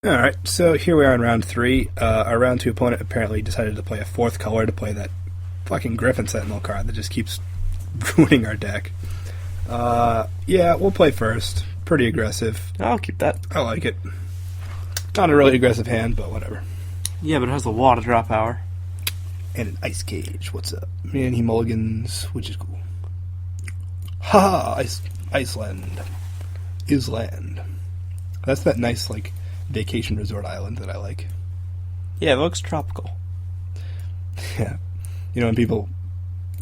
Alright, so here we are in round 3. Our round 2 opponent apparently decided to play a 4th color to play that fucking Griffin Sentinel card that just keeps ruining our deck. Yeah, we'll play first. Pretty aggressive. I'll keep that. I like it. Not a really aggressive hand, but whatever. Yeah, but it has a lot of draw power. And an Ice Cage. What's up? Man, he mulligans, which is cool. Ha! Iceland. Island. That's that nice, like, vacation resort island that I like. Yeah, it looks tropical. Yeah. You know, when people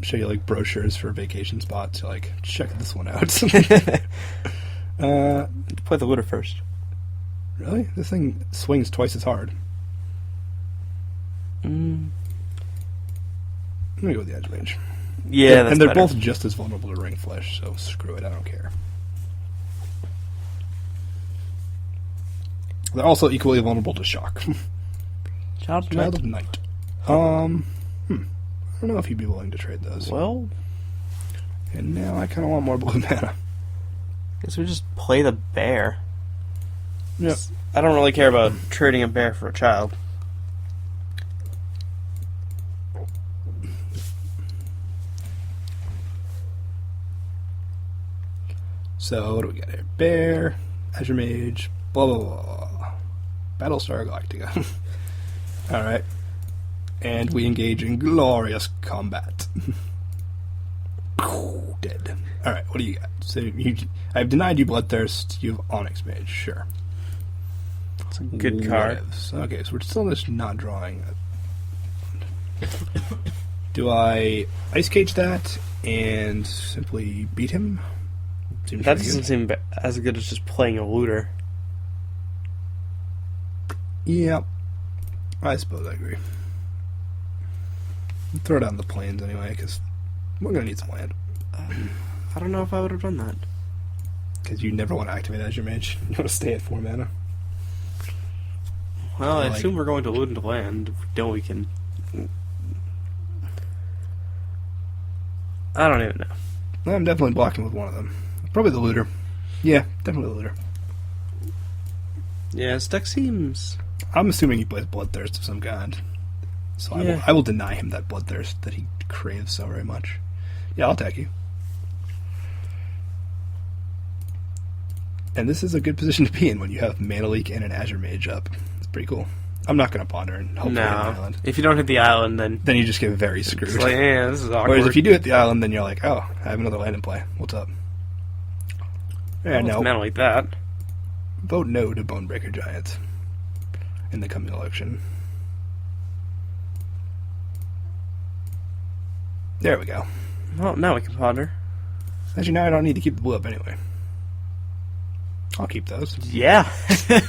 show you, like, brochures for vacation spots, you're like, check this one out. Play the looter first. Really? This thing swings twice as hard. I'm gonna go with the Edge Mage. Yeah, that's and they're better. both just as vulnerable to Ring Flesh, so screw it, I don't care. They're also equally vulnerable to Shock. Child Child of Night. I don't know if he'd be willing to trade those. Well, And now I kind of want more blue mana. guess we just play the bear. Yep. I don't really care about trading a bear for a child. So, what do we got here? Bear, Azure Mage, blah blah blah. Battlestar Galactica. Alright. And we engage in glorious combat. Dead. Alright, what do you got? So, I've denied you Bloodthirst, you have Onyx Mage, sure. It's a good card. Whatevs. Okay, so we're still just not drawing it. Do I Ice Cage that and simply beat him? Seems That pretty doesn't seem as good as just playing a looter. Yep. I suppose I agree. Throw down the plains anyway, because we're going to need some land. I don't know if I would have done that. Because you never want to activate Azure Mage. You want to stay at 4 mana. Well, I Like- assume we're going to loot into land. If we don't, we can... I don't even know. I'm definitely blocking with one of them. Probably the looter. Yeah, definitely the looter. Yeah, his deck seems... I'm assuming he plays Bloodthirst of some kind. So Yeah. I will deny him that Bloodthirst that he craves so very much. Yeah, I'll attack you. And this is a good position to be in when you have Mana Leak and an Azure Mage up. It's pretty cool. I'm not going to ponder and hopefully hit an No. island. If you don't hit the island, then... Then you just get very screwed. It's like, yeah, this is awkward. Whereas if you do hit the island, then you're like, oh, I have another land in play. What's up? Yeah, Well, no. it's mana like that. Vote no to Bonebreaker Giants in the coming election. There we go. Well, now we can ponder. Actually, now I don't need to keep the blue up anyway. I'll keep those. Yeah.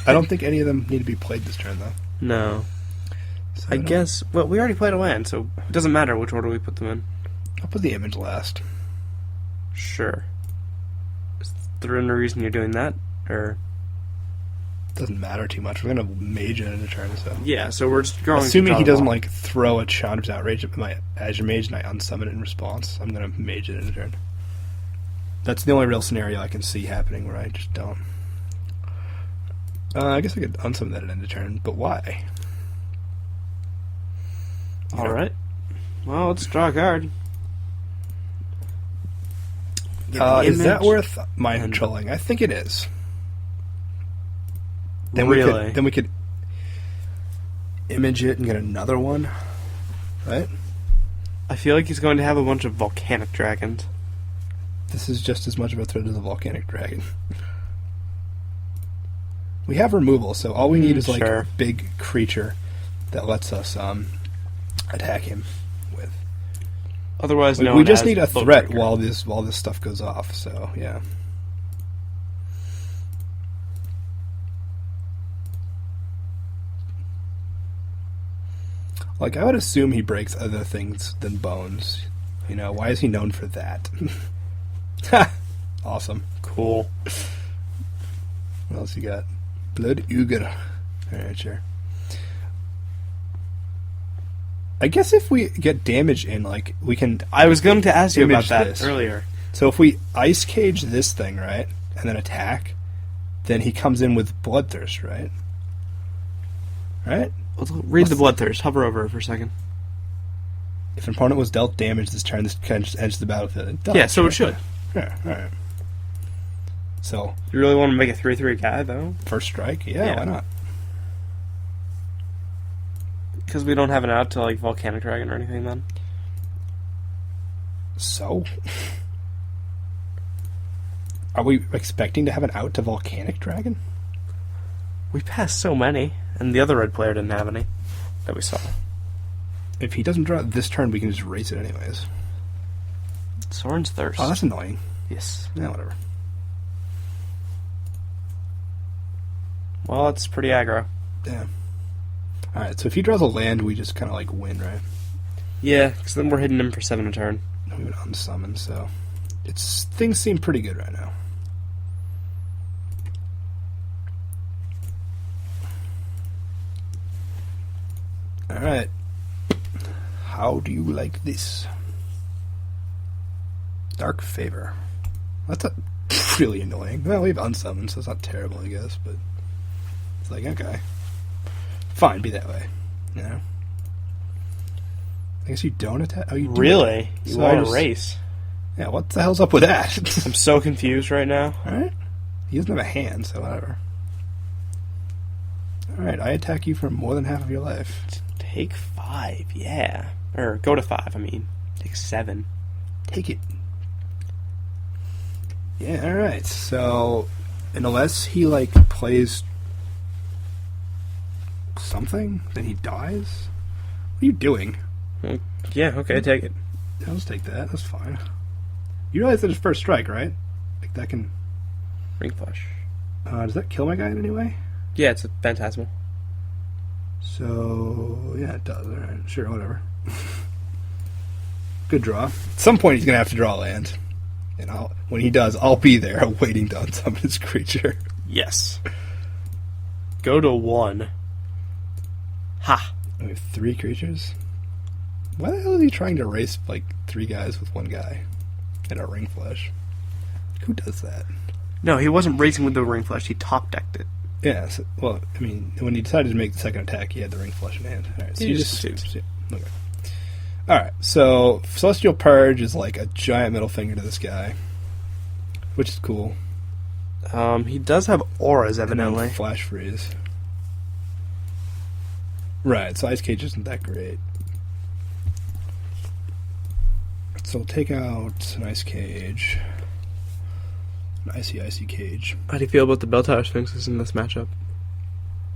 I don't think any of them need to be played this turn, though. No. So I guess... Well, we already played a land, so it doesn't matter which order we put them in. I'll put the image last. Sure. Is there any reason you're doing that? Or... Doesn't matter too much. We're going to mage it in a turn, so... Yeah, so we're just going... Assuming to he draw doesn't, the like, throw a Chandra's Outrage at my Azure Mage and I unsummon it in response, I'm going to mage it in a turn. That's the only real scenario I can see happening where I just don't. I guess I could unsummon that at end of turn, but why? Alright. Well, let's draw a card. Is that Image worth mind and- controlling? I think it is. Then Really? we could image it and get another one, right? I feel like he's going to have a bunch of volcanic dragons. This is just as much of a threat as a volcanic dragon. We have removal, so all we need is like Sure. a big creature that lets us attack him with. Otherwise, We known just as need a Boat threat Breaker. while this stuff goes off. So yeah. Like, I would assume he breaks other things than bones. You know, why is he known for that? Ha! Awesome. Cool. What else you got? Blood Ogre. Alright, sure. I guess if we get damage in, like, we can... I was going to ask you about Image that this. earlier. So if we Ice Cage this thing, right, and then attack, then he comes in with Bloodthirst, right? Right? Let's read the Bloodthirst. Hover over it for a second. If an opponent was dealt damage this turn, this kind of just enters the battlefield. It does, Yeah, so it should. Yeah, alright. So, You really want to make a 3/3 guy, though? first strike? Yeah, why not? Because we don't have an out to, like, Volcanic Dragon or anything, then? So? Are we expecting to have an out to Volcanic Dragon? We passed so many, and the other red player didn't have any that we saw. If he doesn't draw this turn, we can just race it anyways. Soren's Thirst. Oh, that's annoying. Yes. Yeah, whatever. Well, it's pretty aggro. Yeah. Alright, so if he draws a land, we just kind of like win, right? Yeah, because then we're hitting him for 7 a turn. We would unsummon, so things seem pretty good right now. Alright. How do you like this? Dark Favor. That's really annoying. Well, we have unsummoned, so it's not terrible, I guess, but it's like, okay. Fine, be that way. You know? I guess you don't attack? Oh, you do. Really? You So want to race? Yeah, what the hell's up with that? I'm so confused right now. Alright. He doesn't have a hand, so whatever. Alright, I attack you for more than half of your life. Take 5, yeah. Or go to 5, I mean. Take 7. Take it. Yeah, alright. So, unless he, like, plays something, then he dies? What are you doing? Yeah, okay, take it. I'll just take that. That's fine. You realize that it's first strike, right? Like, that can... Ring Flush. does that kill my guy in any way? Yeah, it's a Phantasmal. So, yeah, it does. Alright, sure, whatever. Good draw. At some point, he's going to have to draw land. And when he does, I'll be there waiting to unsummon his creature. Yes. Go to 1. Ha! We have 3 creatures? Why the hell is he trying to race, like, 3 guys with 1 guy? And a Ring Flush? Who does that? No, he wasn't racing with the Ring Flush. He top decked it. Yeah, so, well, I mean, when he decided to make the second attack, he had the Ring Flush in hand. Alright, so He you just just... Okay. Alright, so Celestial Purge is like a giant middle finger to this guy. Which is cool. He does have auras, And then evidently. Flash Freeze. Right, so Ice Cage isn't that great. So we'll take out an Ice Cage. An Icy Cage. How do you feel about the Bell Tower Sphinxes in this matchup?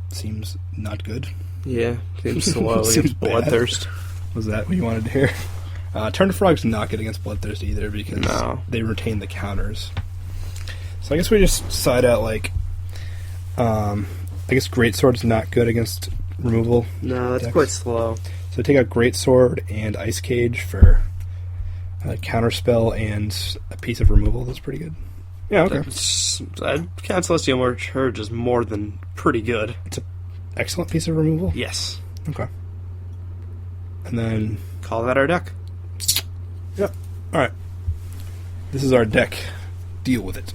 Seems not good. Yeah, seems slow Seems against bad. Bloodthirst. Was that what you wanted to hear? Turn to Frog's not good against Bloodthirst either because they retain the counters. So I guess we just side out like... I guess Greatsword's not good against removal. No, that's decks. quite slow. So take out Greatsword and Ice Cage for a counterspell and a piece of removal. That's pretty good. Yeah, okay. I'd count Celestial Purge as more than pretty good. It's an excellent piece of removal. Yes. Okay. And then... Call that our deck. Yep. Alright. This is our deck. Deal with it.